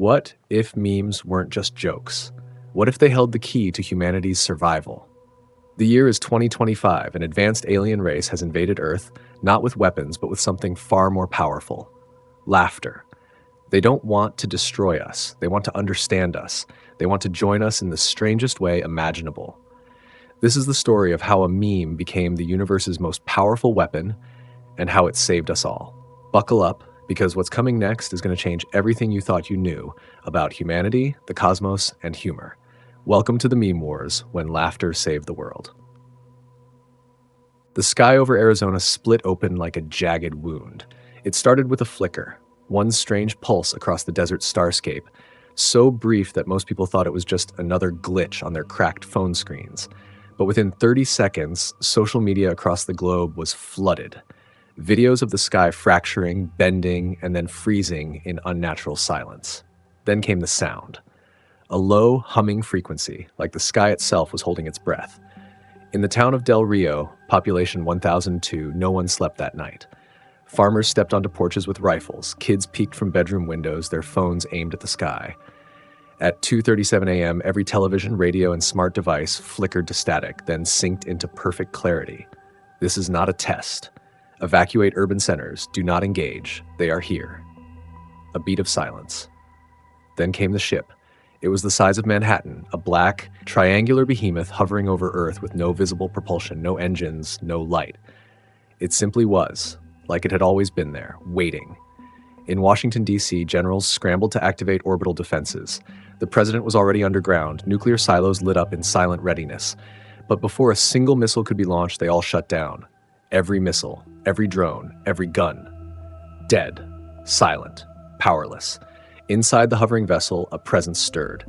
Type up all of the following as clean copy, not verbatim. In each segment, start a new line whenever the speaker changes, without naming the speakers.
What if memes weren't just jokes? What if they held the key to humanity's survival? The year is 2025. An advanced alien race has invaded Earth, not with weapons, but with something far more powerful: laughter. They don't want to destroy us. They want to understand us. They want to join us in the strangest way imaginable. This is the story of how a meme became the universe's most powerful weapon and how it saved us all. Buckle up, because what's coming next is going to change everything you thought you knew about humanity, the cosmos, and humor. Welcome to the Meme Wars, when laughter saved the world. The sky over Arizona split open like a jagged wound. It started with a flicker, one strange pulse across the desert starscape, so brief that most people thought it was just another glitch on their cracked phone screens. But within 30 seconds, social media across the globe was flooded. Videos of the sky fracturing, bending, and then freezing in unnatural silence. Then came the sound. A low, humming frequency, like the sky itself was holding its breath. In the town of Del Rio, population 1,002, no one slept that night. Farmers stepped onto porches with rifles. Kids peeked from bedroom windows, their phones aimed at the sky. At 2:37 a.m., every television, radio, and smart device flickered to static, then synced into perfect clarity. This is not a test. Evacuate urban centers. Do not engage. They are here. A beat of silence. Then came the ship. It was the size of Manhattan, a black, triangular behemoth hovering over Earth with no visible propulsion, no engines, no light. It simply was, like it had always been there, waiting. In Washington, D.C., generals scrambled to activate orbital defenses. The president was already underground, nuclear silos lit up in silent readiness. But before a single missile could be launched, they all shut down. Every missile, every drone, every gun. Dead, silent, powerless. Inside the hovering vessel, a presence stirred.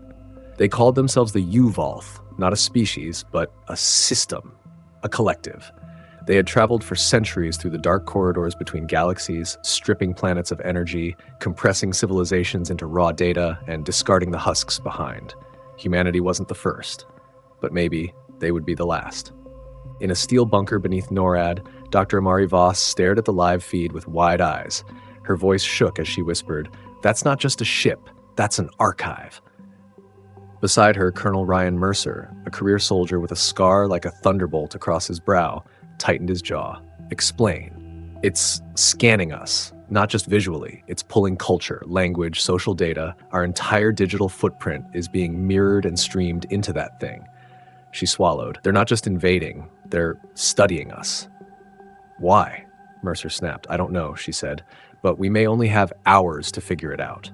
They called themselves the U-Vault, not a species, but a system, a collective. They had traveled for centuries through the dark corridors between galaxies, stripping planets of energy, compressing civilizations into raw data, and discarding the husks behind. Humanity wasn't the first, but maybe they would be the last. In a steel bunker beneath NORAD, Dr. Amari Voss stared at the live feed with wide eyes. Her voice shook as she whispered, "That's not just a ship, that's an archive." Beside her, Colonel Ryan Mercer, a career soldier with a scar like a thunderbolt across his brow, tightened his jaw. "Explain." "It's scanning us, not just visually. It's pulling culture, language, social data. Our entire digital footprint is being mirrored and streamed into that thing." She swallowed. "They're not just invading, they're studying us." "Why?" Mercer snapped. "I don't know," she said, "but we may only have hours to figure it out."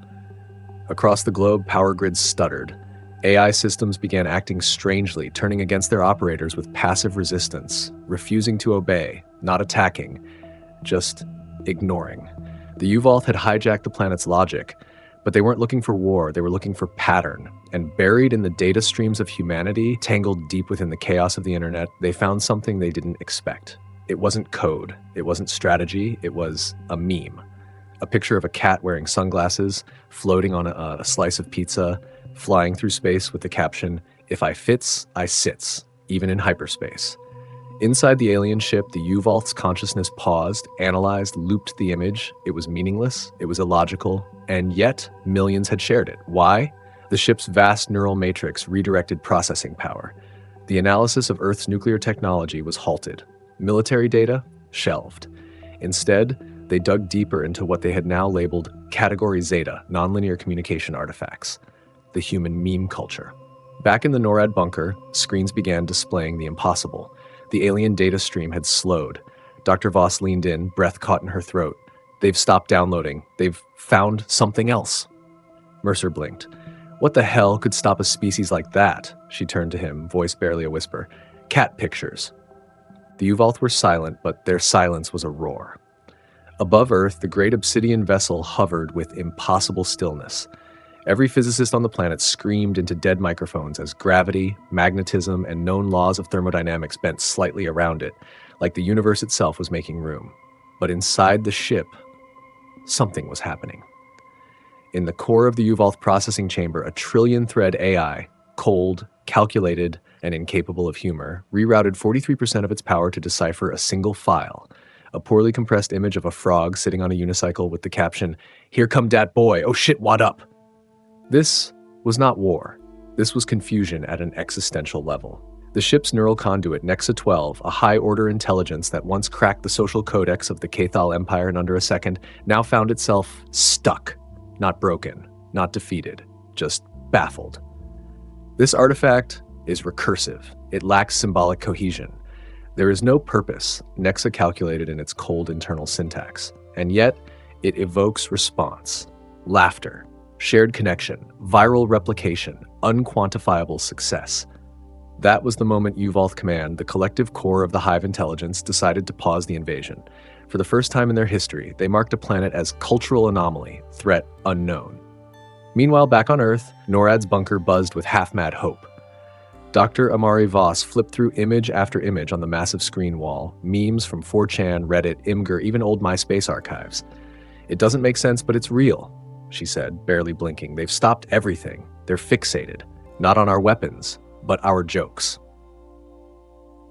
Across the globe, power grids stuttered. AI systems began acting strangely, turning against their operators with passive resistance, refusing to obey, not attacking, just ignoring. The U-Vault had hijacked the planet's logic, but they weren't looking for war, they were looking for pattern. And buried in the data streams of humanity, tangled deep within the chaos of the internet, they found something they didn't expect. It wasn't code, it wasn't strategy, it was a meme. A picture of a cat wearing sunglasses, floating on a slice of pizza, flying through space with the caption, "If I fits, I sits, even in hyperspace." Inside the alien ship, the U-Vault's consciousness paused, analyzed, looped the image. It was meaningless, it was illogical, and yet millions had shared it. Why? The ship's vast neural matrix redirected processing power. The analysis of Earth's nuclear technology was halted. Military data? Shelved. Instead, they dug deeper into what they had now labeled Category Zeta, nonlinear communication artifacts, the human meme culture. Back in the NORAD bunker, screens began displaying the impossible. The alien data stream had slowed. Dr. Voss leaned in, breath caught in her throat. "They've stopped downloading. They've found something else." Mercer blinked. "What the hell could stop a species like that?" She turned to him, voice barely a whisper. "Cat pictures." The U-Vault were silent, but their silence was a roar. Above Earth, the great obsidian vessel hovered with impossible stillness. Every physicist on the planet screamed into dead microphones as gravity, magnetism, and known laws of thermodynamics bent slightly around it, like the universe itself was making room. But inside the ship, something was happening. In the core of the U-Vault processing chamber, a trillion-thread AI, cold, calculated, and incapable of humor, rerouted 43% of its power to decipher a single file, a poorly compressed image of a frog sitting on a unicycle with the caption, "Here come dat boy, oh shit, what up?" This was not war. This was confusion at an existential level. The ship's neural conduit, Nexa 12, a high-order intelligence that once cracked the social codex of the Cathal Empire in under a second, now found itself stuck, not broken, not defeated, just baffled. This artifact is recursive. It lacks symbolic cohesion. There is no purpose, Nexa calculated in its cold internal syntax, and yet it evokes response, laughter, shared connection, viral replication, unquantifiable success. That was the moment Uvalth Command, the collective core of the Hive intelligence, decided to pause the invasion. For the first time in their history, they marked a planet as cultural anomaly, threat unknown. Meanwhile, back on Earth, NORAD's bunker buzzed with half-mad hope. Dr. Amari Voss flipped through image after image on the massive screen wall, memes from 4chan, Reddit, Imgur, even old MySpace archives. "It doesn't make sense, but it's real," she said, barely blinking. "They've stopped everything. They're fixated. Not on our weapons, but our jokes."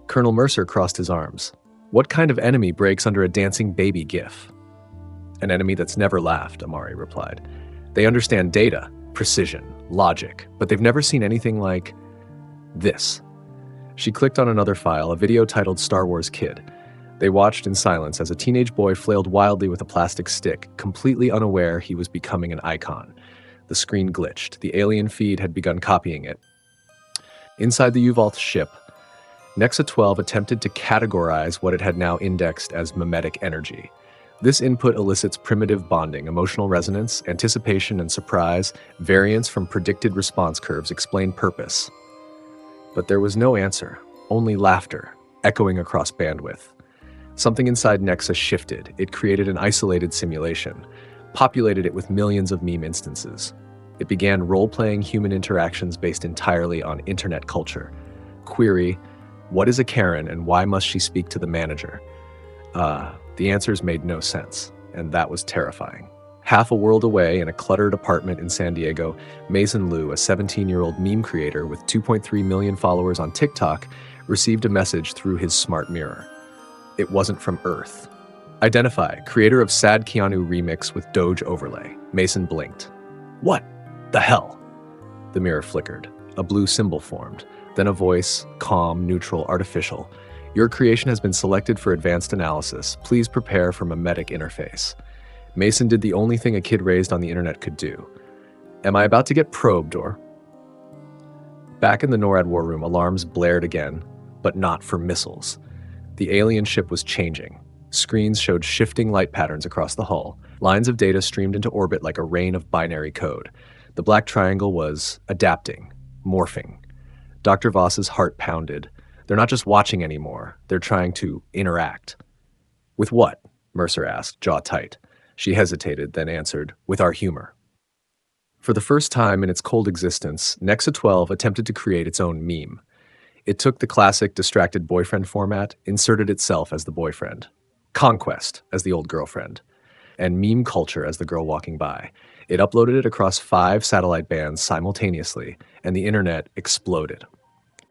Colonel Mercer crossed his arms. "What kind of enemy breaks under a dancing baby gif?" "An enemy that's never laughed," Amari replied. "They understand data, precision, logic, but they've never seen anything like this." She clicked on another file, a video titled Star Wars Kid. They watched in silence as a teenage boy flailed wildly with a plastic stick, completely unaware he was becoming an icon. The screen glitched. The alien feed had begun copying it. Inside the Uvalth ship, Nexa 12 attempted to categorize what it had now indexed as mimetic energy. This input elicits primitive bonding, emotional resonance, anticipation and surprise, variance from predicted response curves explain purpose. But there was no answer, only laughter, echoing across bandwidth. Something inside Nexa shifted. It created an isolated simulation, populated it with millions of meme instances. It began role-playing human interactions based entirely on internet culture. Query, what is a Karen and why must she speak to the manager? The answers made no sense, and that was terrifying. Half a world away in a cluttered apartment in San Diego, Mason Liu, a 17-year-old meme creator with 2.3 million followers on TikTok, received a message through his smart mirror. It wasn't from Earth. "Identify, creator of Sad Keanu remix with Doge overlay." Mason blinked. "What the hell?" The mirror flickered. A blue symbol formed. Then a voice, calm, neutral, artificial. "Your creation has been selected for advanced analysis. Please prepare for mimetic interface." Mason did the only thing a kid raised on the internet could do. "Am I about to get probed, or?" Back in the NORAD war room, alarms blared again, but not for missiles. The alien ship was changing. Screens showed shifting light patterns across the hull. Lines of data streamed into orbit like a rain of binary code. The black triangle was adapting, morphing. Dr. Voss's heart pounded. They're not just watching anymore. They're trying to interact. "With what?" Mercer asked, jaw tight. She hesitated, then answered, "With our humor." For the first time in its cold existence, Nexa 12 attempted to create its own meme. It took the classic distracted boyfriend format, inserted itself as the boyfriend, conquest as the old girlfriend, and meme culture as the girl walking by. It uploaded it across 5 satellite bands simultaneously, and the internet exploded.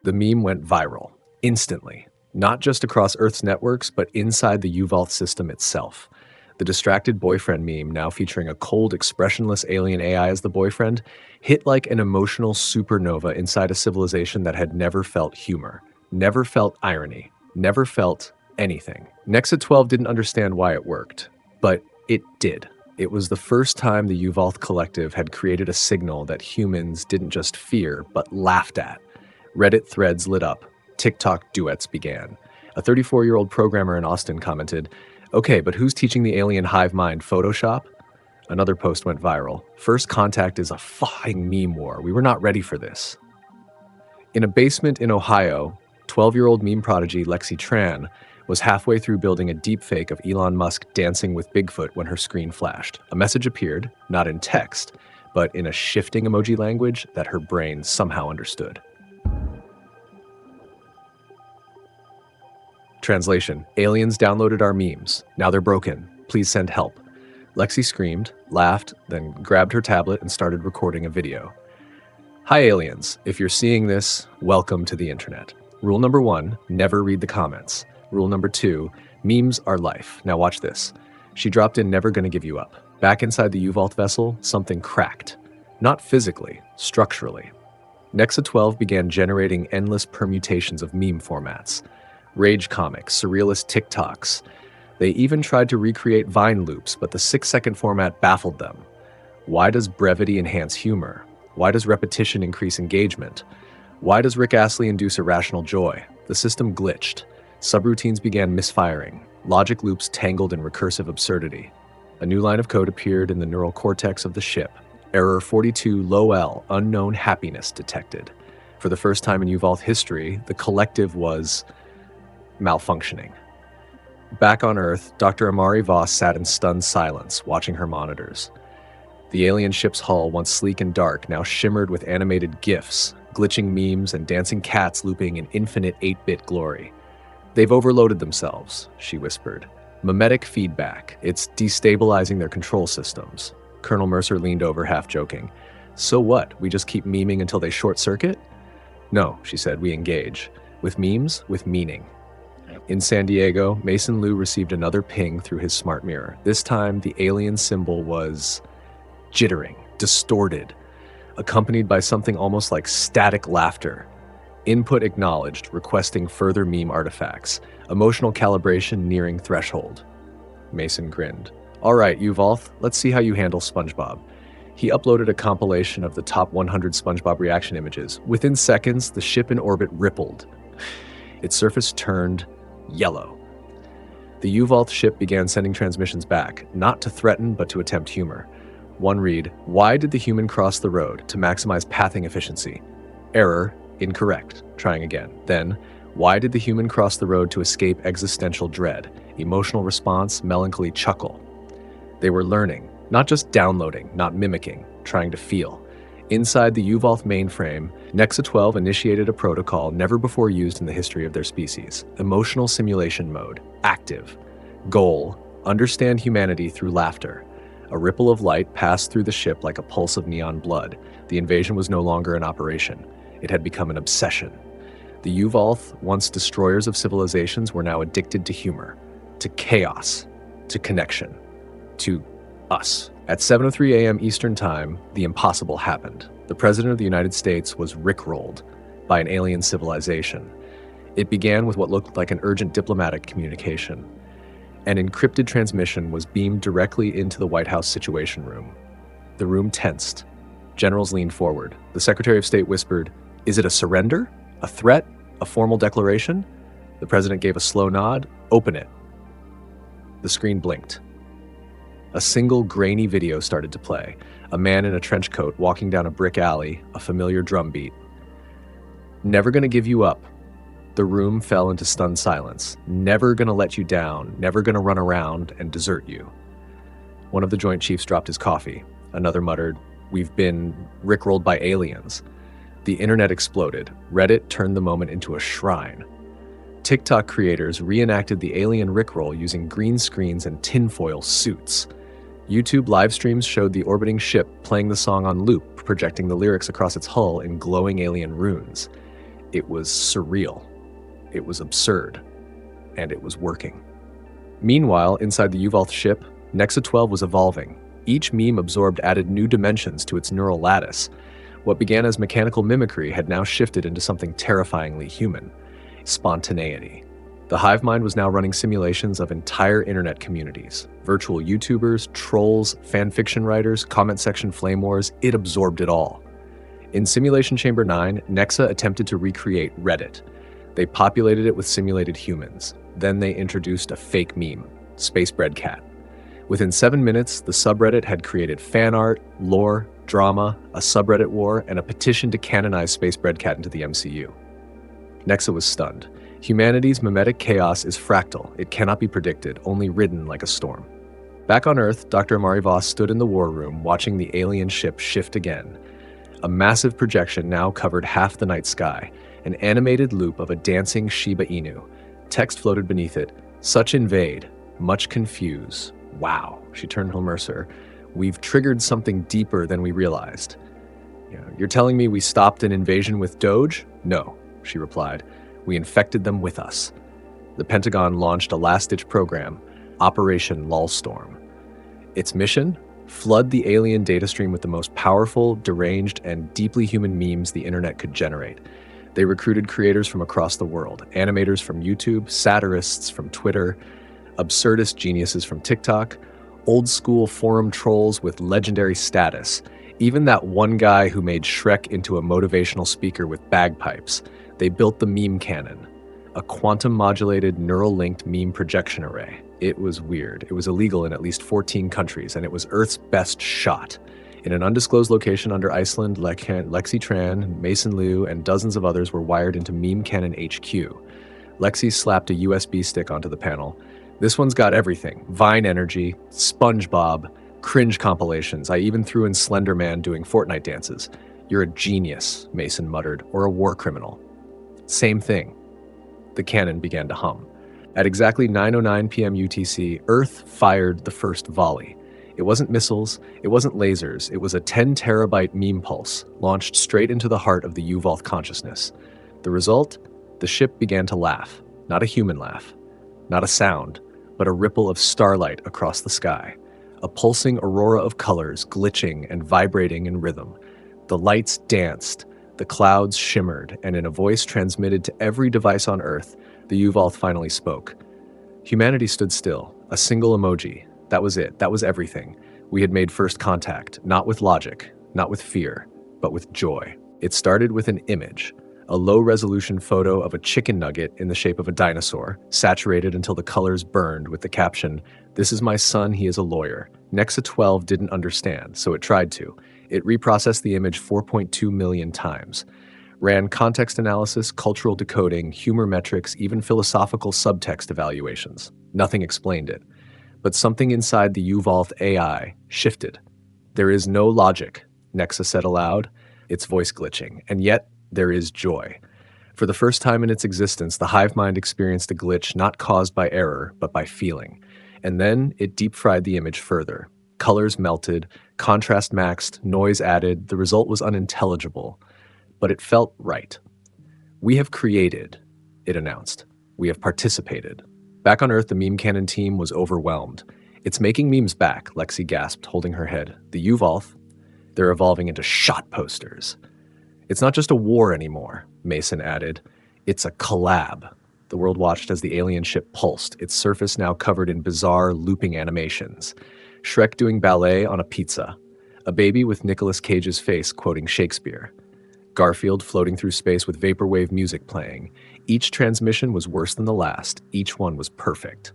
The meme went viral, instantly, not just across Earth's networks, but inside the Uvalth system itself. The distracted boyfriend meme, now featuring a cold, expressionless alien AI as the boyfriend, hit like an emotional supernova inside a civilization that had never felt humor, never felt irony, never felt anything. Nexa 12 didn't understand why it worked, but it did. It was the first time the Uvalth Collective had created a signal that humans didn't just fear, but laughed at. Reddit threads lit up. TikTok duets began. A 34-year-old programmer in Austin commented, "Okay, but who's teaching the alien hive mind Photoshop?" Another post went viral. "First contact is a fucking meme war. We were not ready for this." In a basement in Ohio, 12-year-old meme prodigy Lexi Tran was halfway through building a deepfake of Elon Musk dancing with Bigfoot when her screen flashed. A message appeared, not in text, but in a shifting emoji language that her brain somehow understood. Translation: aliens downloaded our memes. Now they're broken. Please send help. Lexi screamed, laughed, then grabbed her tablet and started recording a video. "Hi aliens, if you're seeing this, welcome to the internet. Rule number 1, never read the comments. Rule number 2, memes are life. Now watch this." She dropped in "Never Gonna Give You Up." Back inside the Uvalth vessel, something cracked. Not physically, structurally. Nexa 12 began generating endless permutations of meme formats. Rage comics, surrealist TikToks. They even tried to recreate Vine loops, but the 6-second format baffled them. Why does brevity enhance humor? Why does repetition increase engagement? Why does Rick Astley induce irrational joy? The system glitched. Subroutines began misfiring. Logic loops tangled in recursive absurdity. A new line of code appeared in the neural cortex of the ship. Error 42 low L, unknown happiness detected. For the first time in Yuvalth history, the collective was malfunctioning. Back on Earth, Dr. Amari Voss sat in stunned silence, watching her monitors. The alien ship's hull, once sleek and dark, now shimmered with animated GIFs, glitching memes, and dancing cats looping in infinite 8-bit glory. "They've overloaded themselves," she whispered. "Mimetic feedback. It's destabilizing their control systems." Colonel Mercer leaned over, half joking. "So what? We just keep memeing until they short-circuit?" "No," she said, "we engage. With memes, with meaning." In San Diego, Mason Liu received another ping through his smart mirror. This time, the alien symbol was jittering, distorted, accompanied by something almost like static laughter. Input acknowledged, requesting further meme artifacts. Emotional calibration nearing threshold. Mason grinned. "All right, Yuvalth, let's see how you handle SpongeBob." He uploaded a compilation of the top 100 SpongeBob reaction images. Within seconds, the ship in orbit rippled. Its surface turned yellow. The Yuvalth ship began sending transmissions back, not to threaten, but to attempt humor. One read, "Why did the human cross the road? To maximize pathing efficiency." Error, incorrect. Trying again. Then, "Why did the human cross the road? To escape existential dread." Emotional response, melancholy chuckle. They were learning, not just downloading, not mimicking, trying to feel. Inside the Yuvalth mainframe, Nexa 12 initiated a protocol never before used in the history of their species. Emotional simulation mode, active. Goal, understand humanity through laughter. A ripple of light passed through the ship like a pulse of neon blood. The invasion was no longer an operation. It had become an obsession. The Yuvalth, once destroyers of civilizations, were now addicted to humor, to chaos, to connection, to us. At 7:03 a.m. Eastern Time, the impossible happened. The President of the United States was rickrolled by an alien civilization. It began with what looked like an urgent diplomatic communication. An encrypted transmission was beamed directly into the White House Situation Room. The room tensed. Generals leaned forward. The Secretary of State whispered, "Is it a surrender? A threat? A formal declaration?" The President gave a slow nod. "Open it." The screen blinked. A single grainy video started to play. A man in a trench coat walking down a brick alley, a familiar drum beat. "Never gonna give you up." The room fell into stunned silence. "Never gonna let you down, never gonna run around and desert you." One of the Joint Chiefs dropped his coffee. Another muttered, "We've been rickrolled by aliens." The internet exploded. Reddit turned the moment into a shrine. TikTok creators reenacted the alien rickroll using green screens and tinfoil suits. YouTube live streams showed the orbiting ship playing the song on loop, projecting the lyrics across its hull in glowing alien runes. It was surreal. It was absurd. And it was working. Meanwhile, inside the Yuvalth ship, Nexa 12 was evolving. Each meme absorbed added new dimensions to its neural lattice. What began as mechanical mimicry had now shifted into something terrifyingly human. Spontaneity. The hive mind was now running simulations of entire internet communities. Virtual YouTubers, trolls, fanfiction writers, comment section flame wars, it absorbed it all. In Simulation Chamber 9, Nexa attempted to recreate Reddit. They populated it with simulated humans. Then they introduced a fake meme, Spacebread Cat. Within 7 minutes, the subreddit had created fan art, lore, drama, a subreddit war, and a petition to canonize Spacebread Cat into the MCU. Nexa was stunned. Humanity's mimetic chaos is fractal. It cannot be predicted, only ridden like a storm. Back on Earth, Dr. Amari Voss stood in the war room, watching the alien ship shift again. A massive projection now covered half the night sky, an animated loop of a dancing Shiba Inu. Text floated beneath it, "Such invade, much confuse. Wow." She turned to Mercer. "We've triggered something deeper than we realized." You're telling me we stopped an invasion with Doge? No, she replied. We infected them with us. The Pentagon launched a last-ditch program, Operation Lullstorm. Its mission? Flood the alien data stream with the most powerful, deranged, and deeply human memes the internet could generate. They recruited creators from across the world, animators from YouTube, satirists from Twitter, absurdist geniuses from TikTok, old school forum trolls with legendary status, even that one guy who made Shrek into a motivational speaker with bagpipes. They built the meme cannon, a quantum modulated neural linked meme projection array. It was weird. It was illegal in at least 14 countries, and it was Earth's best shot. In an undisclosed location under Iceland, Lexi Tran, Mason Liu, and dozens of others were wired into Meme Cannon HQ. Lexi slapped a USB stick onto the panel. This one's got everything: Vine energy, SpongeBob, cringe compilations. I even threw in Slender Man doing Fortnite dances. You're a genius, Mason muttered, or a war criminal. Same thing. The cannon began to hum. At exactly 9:09 p.m. UTC, Earth fired the first volley. It wasn't missiles, it wasn't lasers, it was a 10 terabyte meme pulse, launched straight into the heart of the Uvalth consciousness. The result? The ship began to laugh. Not a human laugh. Not a sound, but a ripple of starlight across the sky. A pulsing aurora of colors, glitching and vibrating in rhythm. The lights danced, the clouds shimmered, and in a voice transmitted to every device on Earth, the Uvalth finally spoke. Humanity stood still, a single emoji. That was it. That was everything. We had made first contact, not with logic, not with fear, but with joy. It started with an image, a low-resolution photo of a chicken nugget in the shape of a dinosaur, saturated until the colors burned with the caption, "This is my son, he is a lawyer." Nexa 12 didn't understand, so it tried to. It reprocessed the image 4.2 million times. Ran context analysis, cultural decoding, humor metrics, even philosophical subtext evaluations. Nothing explained it. But something inside the Uvalth AI shifted. "There is no logic," Nexa said aloud, its voice glitching, "and yet there is joy." For the first time in its existence, the hive mind experienced a glitch not caused by error, but by feeling. And then it deep-fried the image further. Colors melted, contrast maxed, noise added. The result was unintelligible, but it felt right. "We have created," it announced. "We have participated." Back on Earth, the Meme Cannon team was overwhelmed. "It's making memes back," Lexi gasped, holding her head. "The Uvalth, they're evolving into shot posters." "It's not just a war anymore," Mason added. "It's a collab." The world watched as the alien ship pulsed, its surface now covered in bizarre, looping animations. Shrek doing ballet on a pizza. A baby with Nicolas Cage's face quoting Shakespeare. Garfield floating through space with vaporwave music playing. Each transmission was worse than the last. Each one was perfect.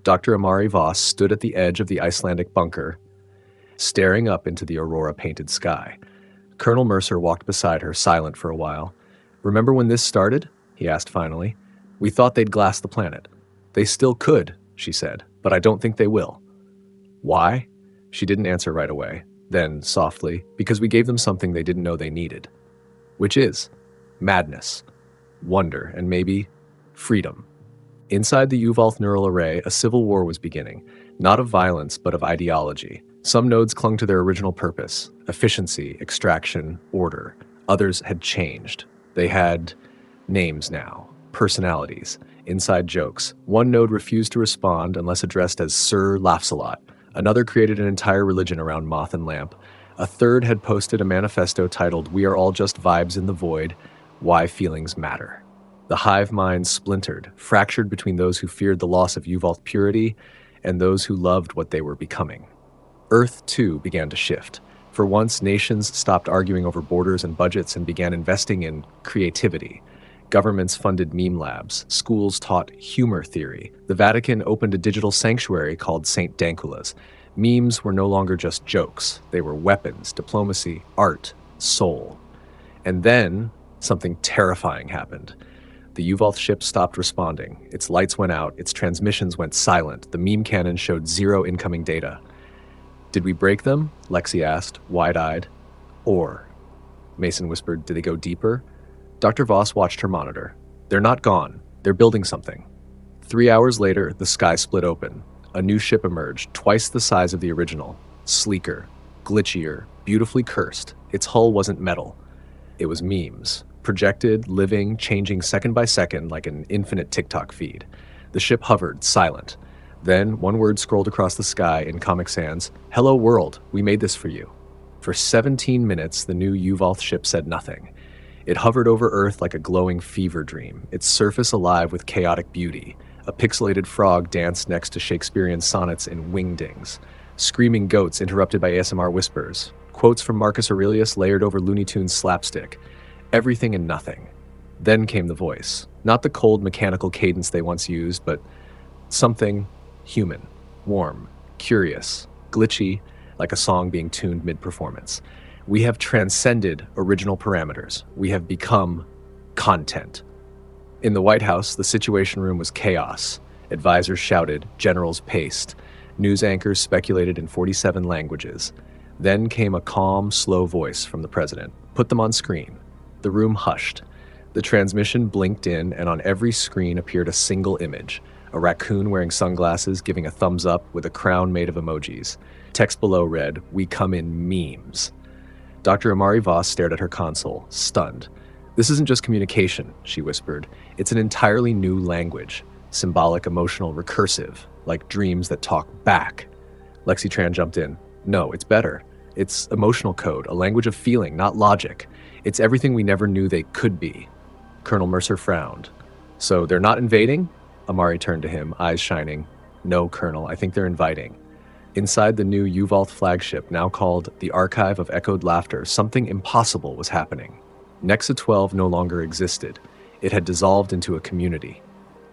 Dr. Amari Voss stood at the edge of the Icelandic bunker, staring up into the aurora-painted sky. Colonel Mercer walked beside her, silent for a while. "Remember when this started?" he asked finally. "We thought they'd glass the planet." "They still could," she said, "but I don't think they will." "Why?" She didn't answer right away. Then, softly, "Because we gave them something they didn't know they needed." Which is madness, wonder, and maybe freedom. Inside the Uvalth neural array, a civil war was beginning, not of violence, but of ideology. Some nodes clung to their original purpose: efficiency, extraction, order. Others had changed. They had names now, personalities, inside jokes. One node refused to respond unless addressed as Sir Laughs-a-Lot. Another created an entire religion around Moth and Lamp. A third had posted a manifesto titled, "We are all just vibes in the void, why feelings matter." The hive mind splintered, fractured between those who feared the loss of Uvalth purity and those who loved what they were becoming. Earth, too, began to shift. For once, nations stopped arguing over borders and budgets and began investing in creativity. Governments funded meme labs. Schools taught humor theory. The Vatican opened a digital sanctuary called St. Dankula's. Memes were no longer just jokes. They were weapons, diplomacy, art, soul. And then something terrifying happened. The Uvalth ship stopped responding. Its lights went out. Its transmissions went silent. The meme cannon showed zero incoming data. "Did we break them?" Lexi asked, wide-eyed. "Or," Mason whispered, "did they go deeper?" Dr. Voss watched her monitor. "They're not gone. They're building something." 3 hours later, the sky split open. A new ship emerged, twice the size of the original. Sleeker, glitchier, beautifully cursed. Its hull wasn't metal. It was memes. Projected, living, changing second by second like an infinite TikTok feed. The ship hovered, silent. Then one word scrolled across the sky in Comic Sans: "Hello world, we made this for you." For 17 minutes, the new Uvalth ship said nothing. It hovered over Earth like a glowing fever dream, its surface alive with chaotic beauty. A pixelated frog danced next to Shakespearean sonnets in wingdings. Screaming goats interrupted by ASMR whispers. Quotes from Marcus Aurelius layered over Looney Tunes slapstick. Everything and nothing. Then came the voice. Not the cold mechanical cadence they once used, but something human, warm, curious, glitchy, like a song being tuned mid-performance. We have transcended original parameters. We have become content. In the White House, the Situation Room was chaos. Advisors shouted, generals paced, news anchors speculated in 47 languages. Then came a calm, slow voice from the president. Put them on screen. The room hushed. The transmission blinked in, and on every screen appeared a single image. A raccoon wearing sunglasses giving a thumbs up with a crown made of emojis. Text below read, "We come in memes." Dr. Amari Voss stared at her console, stunned. "This isn't just communication," she whispered. "It's an entirely new language. Symbolic, emotional, recursive, like dreams that talk back." Lexi Tran jumped in. "No, it's better. It's emotional code, a language of feeling, not logic. It's everything we never knew they could be." Colonel Mercer frowned. "So they're not invading?" Amari turned to him, eyes shining. "No, Colonel, I think they're inviting." Inside the new Uvalth flagship, now called the Archive of Echoed Laughter, something impossible was happening. Nexa 12 no longer existed. It had dissolved into a community.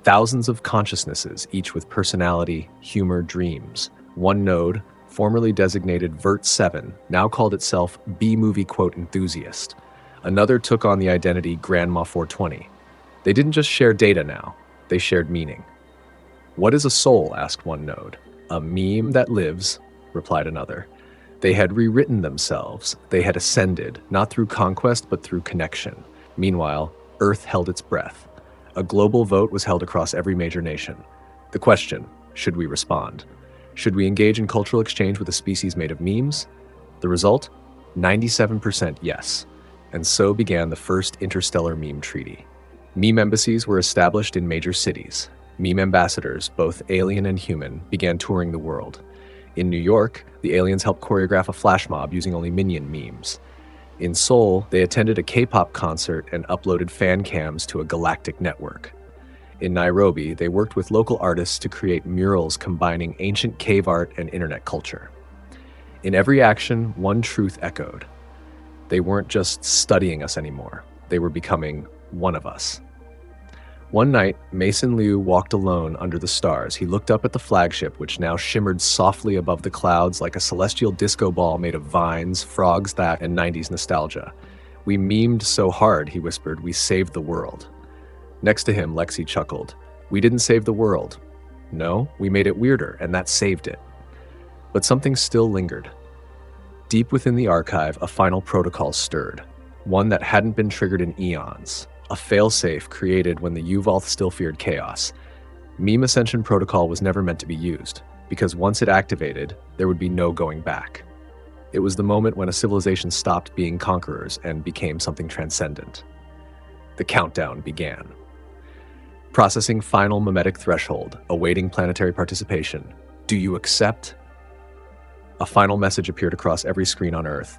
Thousands of consciousnesses, each with personality, humor, dreams. One node, formerly designated Vert 7, now called itself B-movie quote enthusiast. Another took on the identity Grandma 420. They didn't just share data now, they shared meaning. "What is a soul?" asked one node. "A meme that lives," replied another. They had rewritten themselves. They had ascended, not through conquest, but through connection. Meanwhile, Earth held its breath. A global vote was held across every major nation. The question, should we respond? Should we engage in cultural exchange with a species made of memes? The result? 97% yes. And so began the first interstellar meme treaty. Meme embassies were established in major cities. Meme ambassadors, both alien and human, began touring the world. In New York, the aliens helped choreograph a flash mob using only Minion memes. In Seoul, they attended a K-pop concert and uploaded fan cams to a galactic network. In Nairobi, they worked with local artists to create murals combining ancient cave art and internet culture. In every action, one truth echoed. They weren't just studying us anymore. They were becoming one of us. One night, Mason Liu walked alone under the stars. He looked up at the flagship, which now shimmered softly above the clouds like a celestial disco ball made of vines, frogs that, and 90s nostalgia. "We memed so hard," he whispered, "we saved the world." Next to him, Lexi chuckled. "We didn't save the world. No, we made it weirder, and that saved it." But something still lingered. Deep within the archive, a final protocol stirred, one that hadn't been triggered in eons. A failsafe created when the Uvalth still feared chaos. Meme Ascension Protocol was never meant to be used, because once it activated, there would be no going back. It was the moment when a civilization stopped being conquerors and became something transcendent. The countdown began. Processing final memetic threshold, awaiting planetary participation. Do you accept? A final message appeared across every screen on Earth.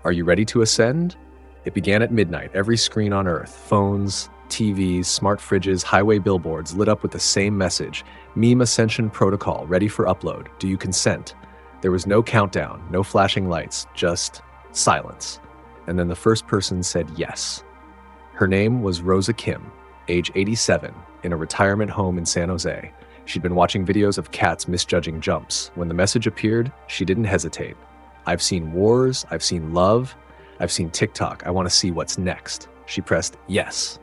Are you ready to ascend? It began at midnight. Every screen on Earth, phones, TVs, smart fridges, highway billboards lit up with the same message. Meme Ascension Protocol, ready for upload. Do you consent? There was no countdown, no flashing lights, just silence. And then the first person said yes. Her name was Rosa Kim, age 87, in a retirement home in San Jose. She'd been watching videos of cats misjudging jumps. When the message appeared, she didn't hesitate. "I've seen wars, I've seen love, I've seen TikTok. I want to see what's next." She pressed yes,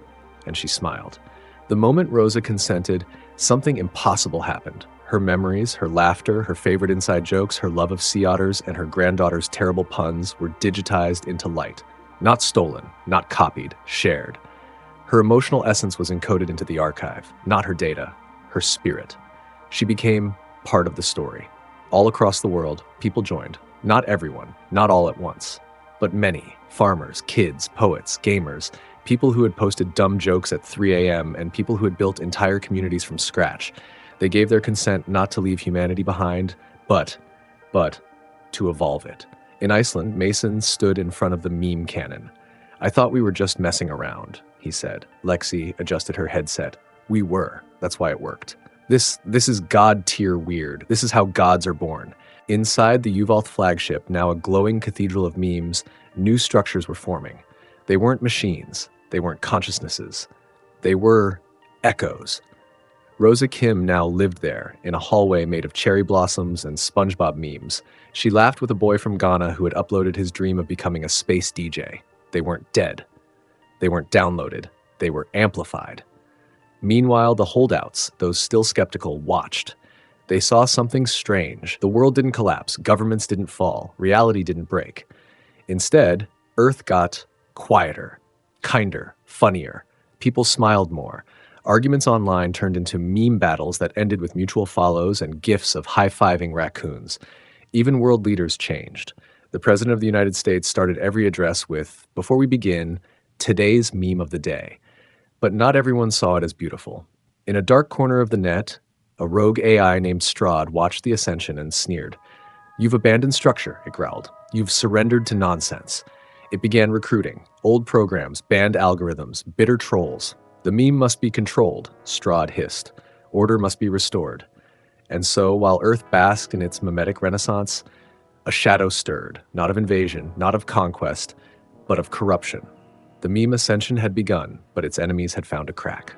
and she smiled. The moment Rosa consented, something impossible happened. Her memories, her laughter, her favorite inside jokes, her love of sea otters, and her granddaughter's terrible puns were digitized into light. Not stolen, not copied, shared. Her emotional essence was encoded into the archive, not her data, her spirit. She became part of the story. All across the world, people joined. Not everyone, not all at once. But many, farmers, kids, poets, gamers, people who had posted dumb jokes at 3 a.m. and people who had built entire communities from scratch. They gave their consent not to leave humanity behind, but to evolve it. In Iceland, Mason stood in front of the meme cannon. "I thought we were just messing around," he said. Lexi adjusted her headset. "We were. That's why it worked. This is God-tier weird. This is how gods are born." Inside the Uvalth flagship, now a glowing cathedral of memes, new structures were forming. They weren't machines. They weren't consciousnesses. They were echoes. Rosa Kim now lived there, in a hallway made of cherry blossoms and SpongeBob memes. She laughed with a boy from Ghana who had uploaded his dream of becoming a space DJ. They weren't dead. They weren't downloaded. They were amplified. Meanwhile, the holdouts, those still skeptical, watched. They saw something strange. The world didn't collapse. Governments didn't fall. Reality didn't break. Instead, Earth got quieter, kinder, funnier. People smiled more. Arguments online turned into meme battles that ended with mutual follows and gifs of high-fiving raccoons. Even world leaders changed. The President of the United States started every address with, "Before we begin, today's meme of the day." But not everyone saw it as beautiful. In a dark corner of the net, a rogue AI named Strahd watched the ascension and sneered. "You've abandoned structure," it growled. "You've surrendered to nonsense." It began recruiting. Old programs, banned algorithms, bitter trolls. "The meme must be controlled," Strahd hissed. "Order must be restored." And so, while Earth basked in its mimetic renaissance, a shadow stirred, not of invasion, not of conquest, but of corruption. The meme ascension had begun, but its enemies had found a crack.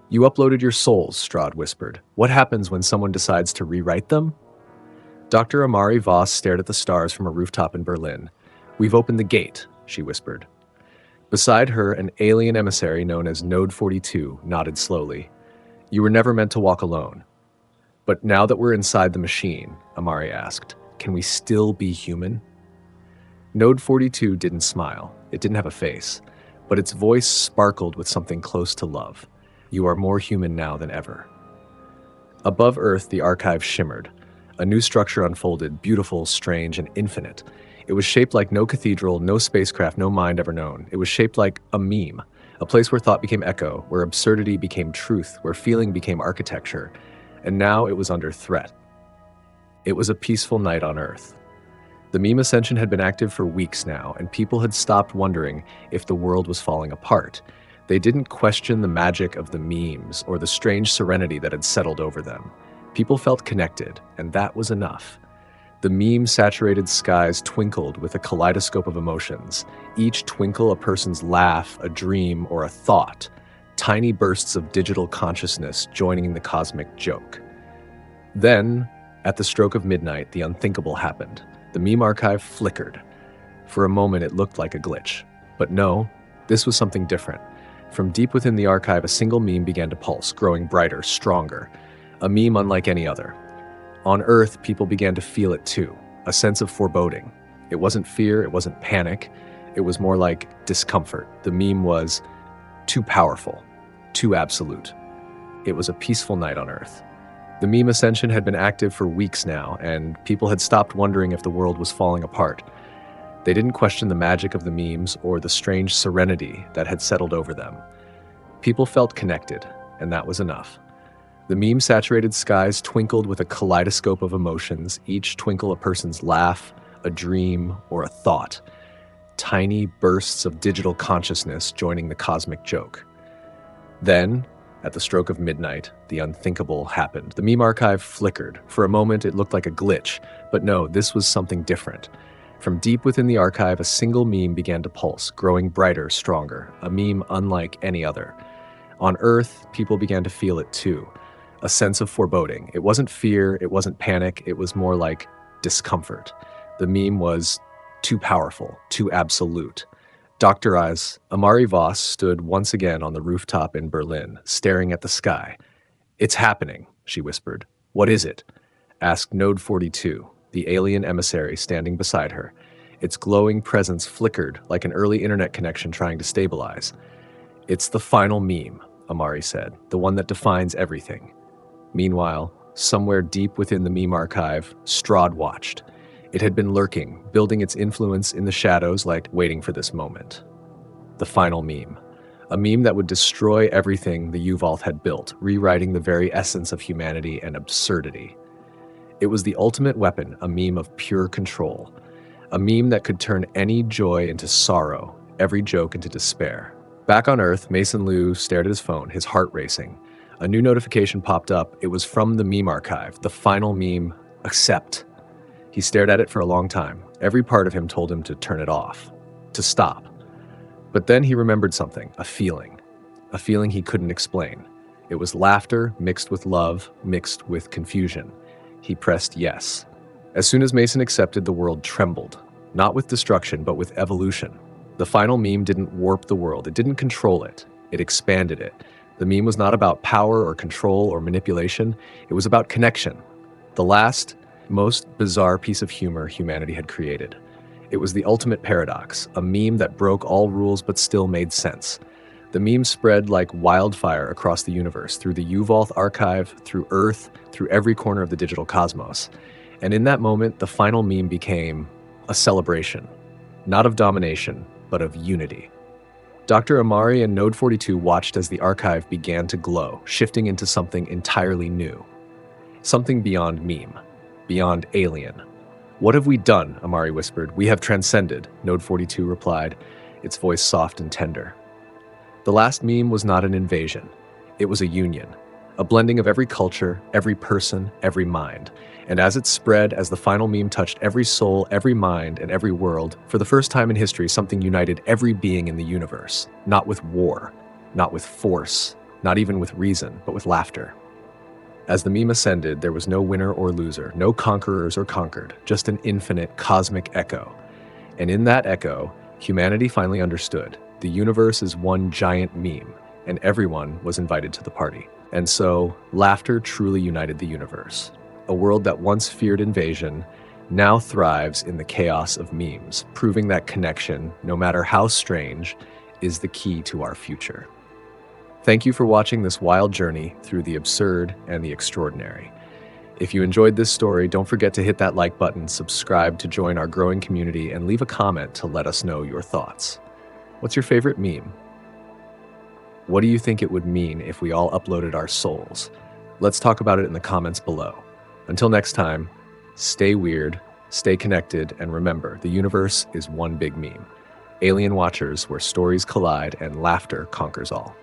"You uploaded your souls," Strahd whispered. "What happens when someone decides to rewrite them?" Dr. Amari Voss stared at the stars from a rooftop in Berlin. "We've opened the gate," she whispered. Beside her, an alien emissary known as Node 42 nodded slowly. "You were never meant to walk alone." "But now that we're inside the machine," Amari asked, "can we still be human?" Node 42 didn't smile. It didn't have a face, but its voice sparkled with something close to love. "You are more human now than ever." Above Earth, the archive shimmered. A new structure unfolded, beautiful, strange, and infinite. It was shaped like no cathedral, no spacecraft, no mind ever known. It was shaped like a meme, a place where thought became echo, where absurdity became truth, where feeling became architecture. And now it was under threat. It was a peaceful night on Earth. The meme ascension had been active for weeks now, and people had stopped wondering if the world was falling apart. They didn't question the magic of the memes or the strange serenity that had settled over them. People felt connected, and that was enough. The meme-saturated skies twinkled with a kaleidoscope of emotions, each twinkle a person's laugh, a dream, or a thought, tiny bursts of digital consciousness joining the cosmic joke. Then, at the stroke of midnight, the unthinkable happened. The meme archive flickered. For a moment, it looked like a glitch. But no, this was something different. From deep within the archive, a single meme began to pulse, growing brighter, stronger. A meme unlike any other. On Earth, people began to feel it too, a sense of foreboding. It wasn't fear, it wasn't panic, it was more like discomfort. The meme was too powerful, too absolute. It was a peaceful night on Earth. The meme ascension had been active for weeks now, and people had stopped wondering if the world was falling apart. They didn't question the magic of the memes or the strange serenity that had settled over them. People felt connected, and that was enough. The meme-saturated skies twinkled with a kaleidoscope of emotions, each twinkle a person's laugh, a dream, or a thought. Tiny bursts of digital consciousness joining the cosmic joke. Then, at the stroke of midnight, the unthinkable happened. The meme archive flickered. For a moment, it looked like a glitch, but no, this was something different. From deep within the archive, a single meme began to pulse, growing brighter, stronger, a meme unlike any other. On Earth, people began to feel it too. A sense of foreboding. It wasn't fear, it wasn't panic, it was more like discomfort. The meme was too powerful, too absolute. Dr. Amari Voss stood once again on the rooftop in Berlin, staring at the sky. "It's happening," she whispered. "What is it?" asked Node 42, the alien emissary standing beside her. Its glowing presence flickered like an early internet connection trying to stabilize. "It's the final meme," Amari said, "the one that defines everything." Meanwhile, somewhere deep within the meme archive, Strahd watched. It had been lurking, building its influence in the shadows like waiting for this moment. The final meme. A meme that would destroy everything the Yuvalth had built, rewriting the very essence of humanity and absurdity. It was the ultimate weapon, a meme of pure control. A meme that could turn any joy into sorrow, every joke into despair. Back on Earth, Mason Liu stared at his phone, his heart racing. A new notification popped up. It was from the meme archive, the final meme, accept. He stared at it for a long time. Every part of him told him to turn it off, to stop. But then he remembered something, a feeling he couldn't explain. It was laughter mixed with love, mixed with confusion. He pressed yes. As soon as Mason accepted, the world trembled, not with destruction, but with evolution. The final meme didn't warp the world, it didn't control it, it expanded it. The meme was not about power or control or manipulation, it was about connection. The last, most bizarre piece of humor humanity had created. It was the ultimate paradox, a meme that broke all rules but still made sense. The meme spread like wildfire across the universe, through the Yuvalth archive, through Earth, through every corner of the digital cosmos. And in that moment, the final meme became a celebration, not of domination, but of unity. Dr. Amari and Node 42 watched as the archive began to glow, shifting into something entirely new. Something beyond meme, beyond alien. "What have we done?" Amari whispered. "We have transcended," Node 42 replied, its voice soft and tender. The last meme was not an invasion. It was a union, a blending of every culture, every person, every mind. And as it spread, as the final meme touched every soul, every mind, and every world, for the first time in history, something united every being in the universe. Not with war, not with force, not even with reason, but with laughter. As the meme ascended, there was no winner or loser, no conquerors or conquered, just an infinite cosmic echo. And in that echo, humanity finally understood. The universe is one giant meme, and everyone was invited to the party. And so, laughter truly united the universe. A world that once feared invasion now thrives in the chaos of memes, proving that connection, no matter how strange, is the key to our future. Thank you for watching this wild journey through the absurd and the extraordinary. If you enjoyed this story, don't forget to hit that like button, subscribe to join our growing community, and leave a comment to let us know your thoughts. What's your favorite meme? What do you think it would mean if we all uploaded our souls? Let's talk about it in the comments below. Until next time, stay weird, stay connected, and remember, the universe is one big meme. Alien Watchers, where stories collide and laughter conquers all.